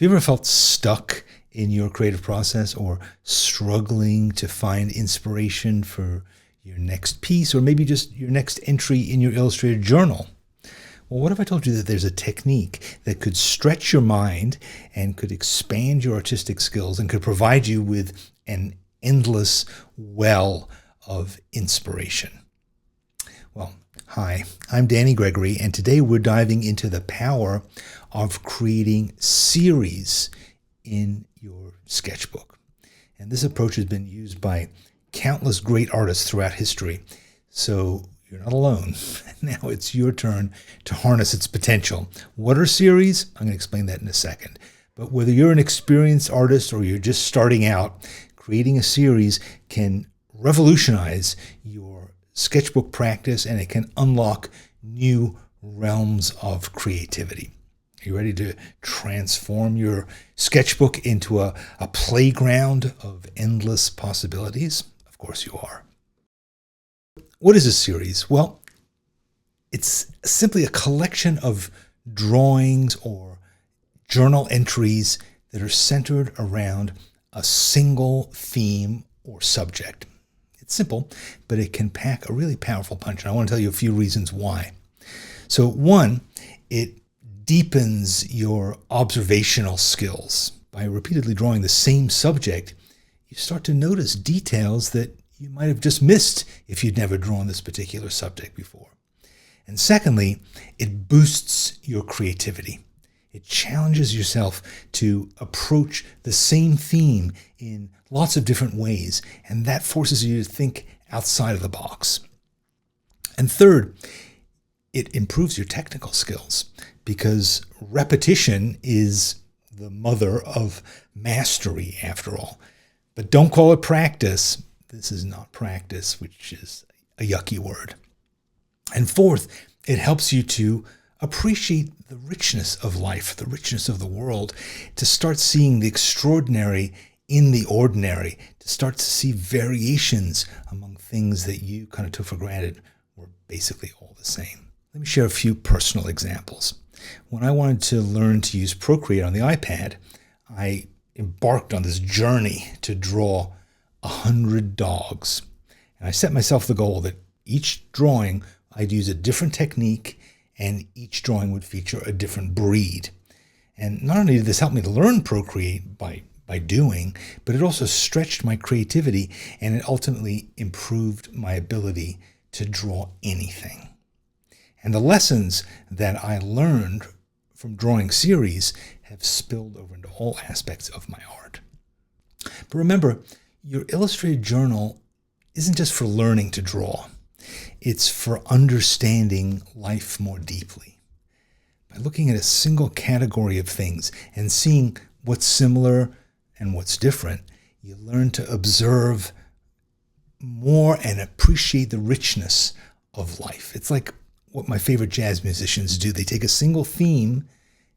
Have you ever felt stuck in your creative process or struggling to find inspiration for your next piece or maybe just your next entry in your illustrated journal? Well, what if I told you that there's a technique that could stretch your mind and could expand your artistic skills and could provide you with an endless well of inspiration? Well, hi, I'm Danny Gregory, and today we're diving into the power of creating series in your sketchbook. And this approach has been used by countless great artists throughout history. So you're not alone. Now it's your turn to harness its potential. What are series? I'm going to explain that in a second. But whether you're an experienced artist or you're just starting out, creating a series can revolutionize your sketchbook practice, and it can unlock new realms of creativity. Are you ready to transform your sketchbook into a playground of endless possibilities? Of course you are. What is a series? Well, it's simply a collection of drawings or journal entries that are centered around a single theme or subject. It's simple, but it can pack a really powerful punch. And I want to tell you a few reasons why. So one, it deepens your observational skills. By repeatedly drawing the same subject, you start to notice details that you might have just missed if you'd never drawn this particular subject before. And secondly, it boosts your creativity. It challenges yourself to approach the same theme in lots of different ways, and that forces you to think outside of the box. And third, it improves your technical skills, because repetition is the mother of mastery, after all. But don't call it practice. This is not practice, which is a yucky word. And fourth, it helps you to appreciate the richness of life, the richness of the world, to start seeing the extraordinary in the ordinary, to start to see variations among things that you kind of took for granted were basically all the same. Let me share a few personal examples. When I wanted to learn to use Procreate on the iPad, I embarked on this journey to draw 100 dogs. And I set myself the goal that each drawing I'd use a different technique, and each drawing would feature a different breed. And not only did this help me to learn Procreate by doing, but it also stretched my creativity, and it ultimately improved my ability to draw anything. And the lessons that I learned from drawing series have spilled over into all aspects of my art. But remember, your illustrated journal isn't just for learning to draw. It's for understanding life more deeply. By looking at a single category of things and seeing what's similar and what's different, you learn to observe more and appreciate the richness of life. It's like what my favorite jazz musicians do. They take a single theme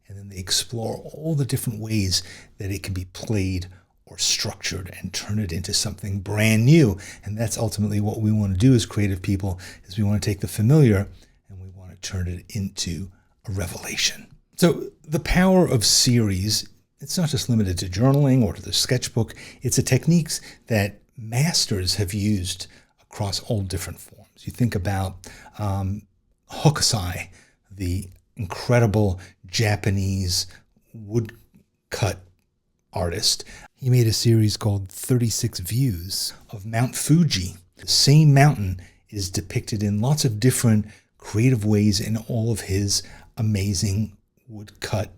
and then they explore all the different ways that it can be played or structured and turn it into something brand new. And that's ultimately what we want to do as creative people, is we want to take the familiar and we want to turn it into a revelation. So the power of series, it's not just limited to journaling or to the sketchbook. It's a techniques that masters have used across all different forms. You think about Hokusai, the incredible Japanese woodcut artist. He made a series called 36 Views of Mount Fuji. The same mountain is depicted in lots of different creative ways in all of his amazing woodcut,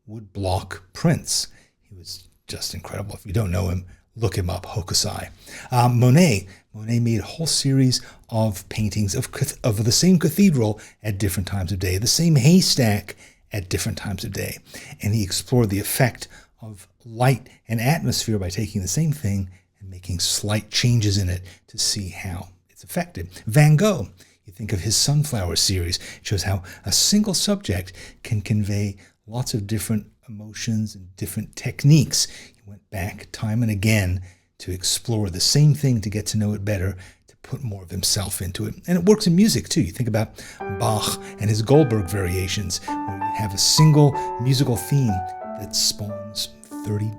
woodblock prints. He was just incredible. If you don't know him, look him up, Hokusai. Monet made a whole series of paintings of the same cathedral at different times of day, the same haystack at different times of day. And he explored the effect of light and atmosphere by taking the same thing and making slight changes in it to see how it's affected. Van Gogh, you think of his Sunflower series, it shows how a single subject can convey lots of different emotions and different techniques. He went back time and again to explore the same thing, to get to know it better, to put more of himself into it. And it works in music too. You think about Bach and his Goldberg variations, where you have a single musical theme that spawns 30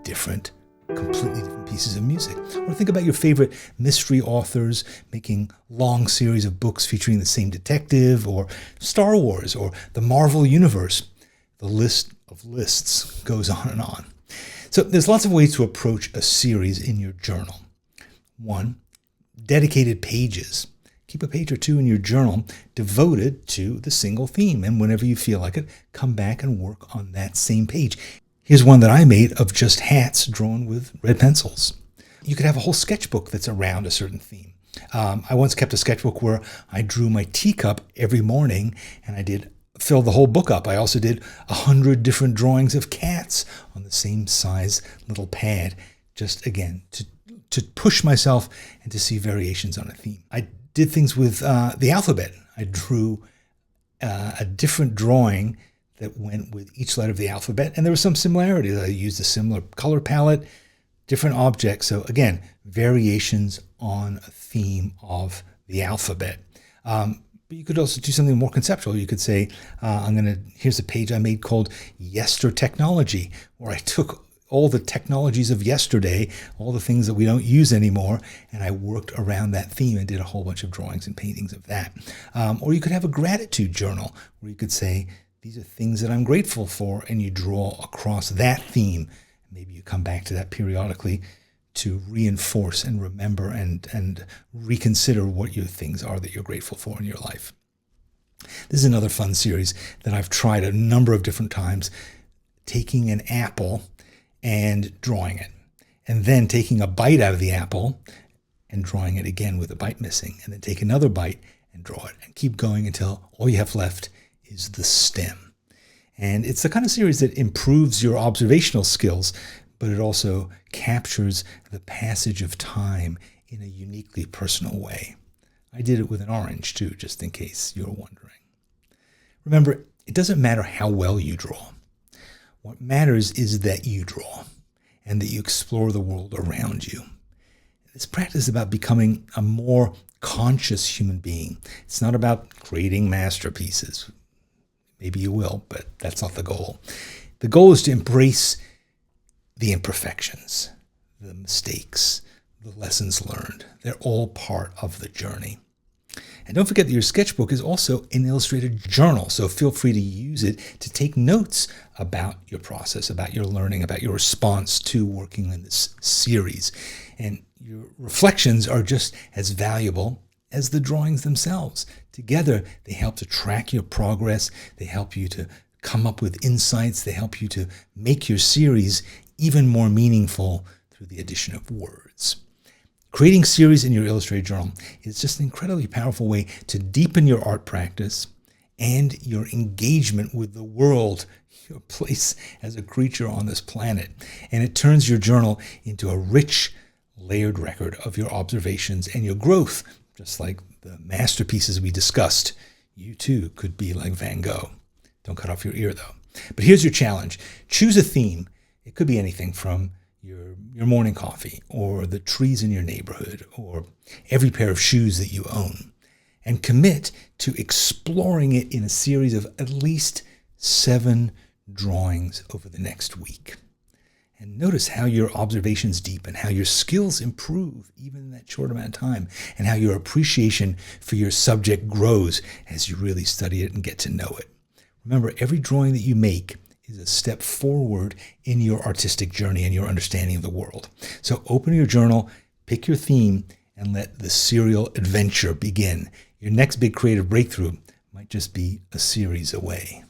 completely different pieces of music. Or think about your favorite mystery authors making long series of books featuring the same detective, or Star Wars, or the Marvel Universe. The list of lists goes on and on. So there's lots of ways to approach a series in your journal. 1, dedicated pages. Keep a page or two in your journal devoted to the single theme, and whenever you feel like it, come back and work on that same page. Here's one that I made of just hats drawn with red pencils. You could have a whole sketchbook that's around a certain theme. I once kept a sketchbook where I drew my teacup every morning, and I filled the whole book up. I also did 100 different drawings of cats on the same size little pad, just again to push myself and to see variations on a theme. I did things with the alphabet. I drew a different drawing that went with each letter of the alphabet, and there was some similarities. I used a similar color palette, different objects. So again, variations on a theme of the alphabet. But you could also do something more conceptual. You could say, here's a page I made called Yester Technology, where I took all the technologies of yesterday, all the things that we don't use anymore, and I worked around that theme and did a whole bunch of drawings and paintings of that. Or you could have a gratitude journal, where you could say, these are things that I'm grateful for, and you draw across that theme. Maybe you come back to that periodically to reinforce and remember and reconsider what your things are that you're grateful for in your life. This is another fun series that I've tried a number of different times, taking an apple and drawing it, and then taking a bite out of the apple and drawing it again with a bite missing, and then take another bite and draw it, and keep going until all you have left is the stem. And it's the kind of series that improves your observational skills, but it also captures the passage of time in a uniquely personal way. I did it with an orange too, just in case you're wondering. Remember, it doesn't matter how well you draw. What matters is that you draw and that you explore the world around you. This practice is about becoming a more conscious human being. It's not about creating masterpieces. Maybe you will, but that's not the goal. The goal is to embrace the imperfections, the mistakes, the lessons learned. They're all part of the journey. And don't forget that your sketchbook is also an illustrated journal, so feel free to use it to take notes about your process, about your learning, about your response to working in this series. And your reflections are just as valuable as the drawings themselves. Together, they help to track your progress. They help you to come up with insights. They help you to make your series even more meaningful through the addition of words. Creating series in your illustrated journal is just an incredibly powerful way to deepen your art practice and your engagement with the world, your place as a creature on this planet. And it turns your journal into a rich, layered record of your observations and your growth. Just like the masterpieces we discussed, you too could be like Van Gogh. Don't cut off your ear, though. But here's your challenge. Choose a theme. It could be anything from your morning coffee, or the trees in your neighborhood, or every pair of shoes that you own. And commit to exploring it in a series of at least 7 drawings over the next week. And notice how your observations deepen, how your skills improve even in that short amount of time, and how your appreciation for your subject grows as you really study it and get to know it. Remember, every drawing that you make is a step forward in your artistic journey and your understanding of the world. So open your journal, pick your theme, and let the serial adventure begin. Your next big creative breakthrough might just be a series away.